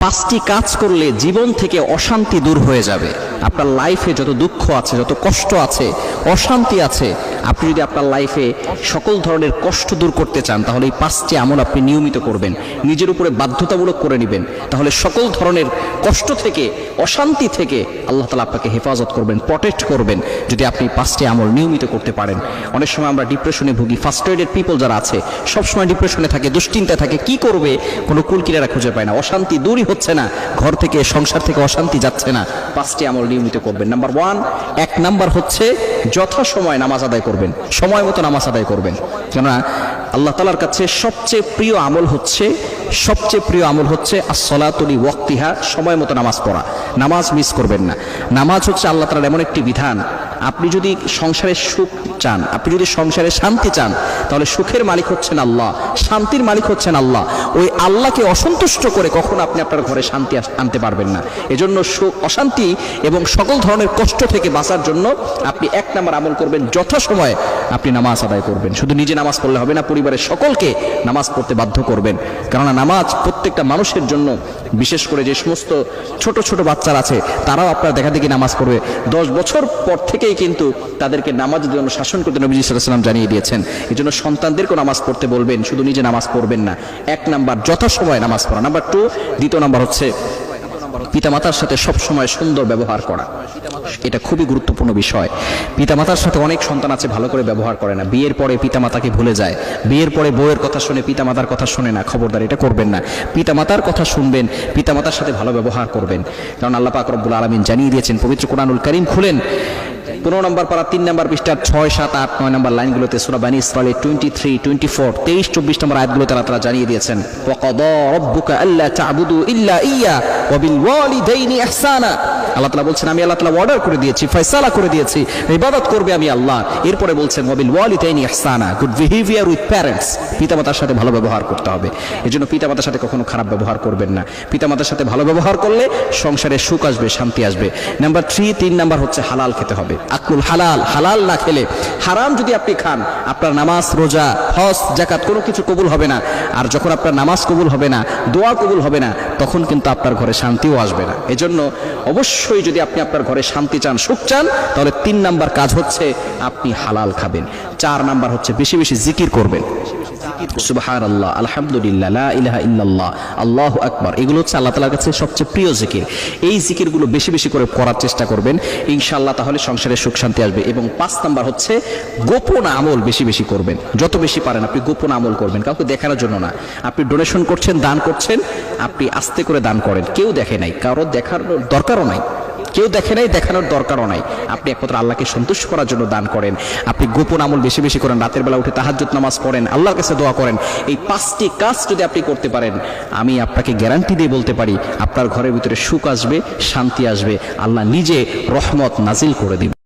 পাঁচটি কাজ করলে জীবন থেকে অশান্তি দূর হয়ে যাবে। আপনার লাইফে যত দুঃখ আছে, যত কষ্ট আছে, অশান্তি আছে, আপনি যদি আপনার লাইফে সকল ধরনের কষ্ট দূর করতে চান, তাহলে এই পাঁচটি আমল আপনি নিয়মিত করবেন, নিজের উপরে বাধ্যতামূলক করে নেবেন। তাহলে সকল ধরনের কষ্ট থেকে, অশান্তি থেকে আল্লাহ তাআলা আপনাকে হেফাজত করবেন, প্রটেক্ট করবেন, যদি আপনি পাঁচটি আমল নিয়মিত করতে পারেন। অনেক সময় আমরা ডিপ্রেশনে ভুগি, ফার্স্ট্রেটেড পিপল যারা আছে সবসময় ডিপ্রেশনে থাকে, দুশ্চিন্তায় থাকে, কি করবে কোনো কুলকিনারা খুঁজে পায় না, অশান্তি দূরই হচ্ছে না, ঘর থেকে সংসার থেকে অশান্তি যাচ্ছে না। পাঁচটি আমল নিয়মিত করবেন। নাম্বার ওয়ান, এক নাম্বার হচ্ছে যথাসময় নামাজ আদায় করবেন, সময় মতো নামাজ আদায় করবেন। কেননা আল্লাহ তাআলার কাছে সবচেয়ে প্রিয় আমল হচ্ছে as-সালাতু লি ওয়াক্তিহা, সময় মতো নামাজ পড়া। নামাজ মিস করবেন না। নামাজ হচ্ছে আল্লাহ তাআলার এমন একটি বিধান, আপনি যদি সংসারে সুখ চান, আপনি যদি সংসারে শান্তি চান, তাহলে সুখের মালিক হচ্ছেন আল্লাহ, শান্তির মালিক হচ্ছেন আল্লাহ। ওই আল্লাহকে অসন্তুষ্ট করে কখনো আপনি আপনার ঘরে শান্তি আনতে পারবেন না। এজন্য সুখ, অশান্তি এবং সকল ধরনের কষ্ট থেকে বাঁচার জন্য আপনি এক নাম্বার আমল করবেন, যথাসময়ে আপনি নামাজ আদায় করবেন। শুধু নিজে নামাজ পড়লে হবে না, পরিবারের সকলকে নামাজ পড়তে বাধ্য করবেন। কেননা নামাজ প্রত্যেকটা মানুষের জন্য, বিশেষ করে যে সমস্ত ছোট ছোট বাচ্চারা আছে তারাও আপনার দেখা দেখি নামাজ পড়বে। 10 বছর পর থেকেই কিন্তু তাদেরকে নামাজের জন্য শাসন করতে নবী সাল্লাল্লাহু আলাইহি ওয়াসাল্লাম জানিয়ে দিয়েছেন। এই জন্য সন্তানদেরকেও নামাজ পড়তে বলবেন, শুধু নিজে নামাজ পড়বেন না। এক নাম্বার যথাসময়ে নামাজ পড়া। নাম্বার টু, দ্বিতীয় নাম্বার হচ্ছে পিতামাতার সাথে সবসময় সুন্দর ব্যবহার করা। এটা খুবই গুরুত্বপূর্ণ বিষয়। পিতামাতার সাথে অনেক সন্তান আছে ভালো করে ব্যবহার করে না, বিয়ের পরে পিতামাতাকে ভুলে যায়, বিয়ের পরে বউয়ের কথা শুনে পিতামাতার কথা শুনে না। খবরদার, এটা করবেন না। পিতামাতার কথা শুনবেন, পিতামাতার সাথে ভালো ব্যবহার করবেন। কারণ আল্লাহ পাক রব্বুল আলামিন জানিয়ে দিয়েছেন, পবিত্র কোরআনুল কারীম খুলেন 15 নম্বর পারা 3 নম্বর পৃষ্ঠার 6, 7, 8, 9 নম্বর লাইনগুলোতে সূরা বানী ইসরাঈল 23, 24, 23, 24 নম্বর আয়াতগুলোতে আল্লাহ তাআলা জানিয়ে দিয়েছেন, ওয়াকাদা রাব্বুকা আল্লা তা'বুদু ইল্লা ইয়্যা ওয়া বিল ওয়ালিদাইনি ইহসানা। আল্লাহ তাআলা বলছেন, আমি আল্লাহ তাআলা অর্ডার করে দিয়েছি, ফয়সালা করে দিয়েছি, ইবাদত করবে আমি আল্লাহ। এরপরে বলছেন ওয়া বিল ওয়ালিদাইনি ইহসানা, গুড বিহেভিয়ার উইথ প্যারেন্টস। পিতামাতার সাথে ভালো ব্যবহার করতে হবে। এজন্য পিতামাতার সাথে কখনো খারাপ ব্যবহার করবেন না। পিতামাতার সাথে ভালো ব্যবহার করলে সংসারে সুখ আসবে, শান্তি আসবে। নাম্বার 3 নাম্বার হচ্ছে হালাল খেতে হবে। আকুল হালাল, হালাল না খেলে, হারাম যদি আপনি খান, আপনার নামাজ, রোজা, হজ, যাকাত কোনো কিছু কবুল হবে না। আর যখন আপনার নামাজ কবুল হবে না, দোয়া কবুল হবে না, তখন কিন্তু আপনার ঘরে শান্তিও আসবে না। এজন্য অবশ্যই যদি আপনি আপনার ঘরে শান্তি চান, সুখ চান, তাহলে 3 নাম্বার কাজ হচ্ছে আপনি হালাল খাবেন। 4 নাম্বার হচ্ছে বেশি বেশি জিকির করবেন। সুবহানাল্লাহ, আলহামদুলিল্লাহ, লা ইলাহা ইল্লাল্লাহ, আল্লাহু আকবার। এগুলো হচ্ছে আল্লাহ তাআলার কাছে সবচেয়ে প্রিয় জিকির। এই জিকিরগুলো বেশি বেশি করে করার চেষ্টা করবেন ইনশাআল্লাহ, তাহলে সংসারে সুখ শান্তি আসবে। এবং 5 নাম্বার হচ্ছে গোপন আমল বেশি বেশি করবেন। যত বেশি পারেন আপনি গোপন আমল করবেন, কাউকে দেখানোর জন্য না। আপনি ডোনেশন করছেন, দান করছেন, আপনি আস্তে করে দান করেন, কেউ দেখে নাই, কারোর দেখার দরকারও নাই, কেউ দেখে নাই, দেখানোর দরকারও নাই। আপনি একমাত্র আল্লাহকে সন্তুষ্ট করার জন্য দান করেন। আপনি গোপন আমল বেশি বেশি করেন, রাতের বেলা উঠে তাহাজ্জুদ নামাজ পড়েন, আল্লাহর কাছে দোয়া করেন। এই 5টি কাজ যদি আপনি করতে পারেন, আমি আপনাকে গ্যারান্টি দিয়ে বলতে পারি আপনার ঘরের ভিতরে সুখ আসবে, শান্তি আসবে, আল্লাহ নিজে রহমত নাজিল করে দিবেন।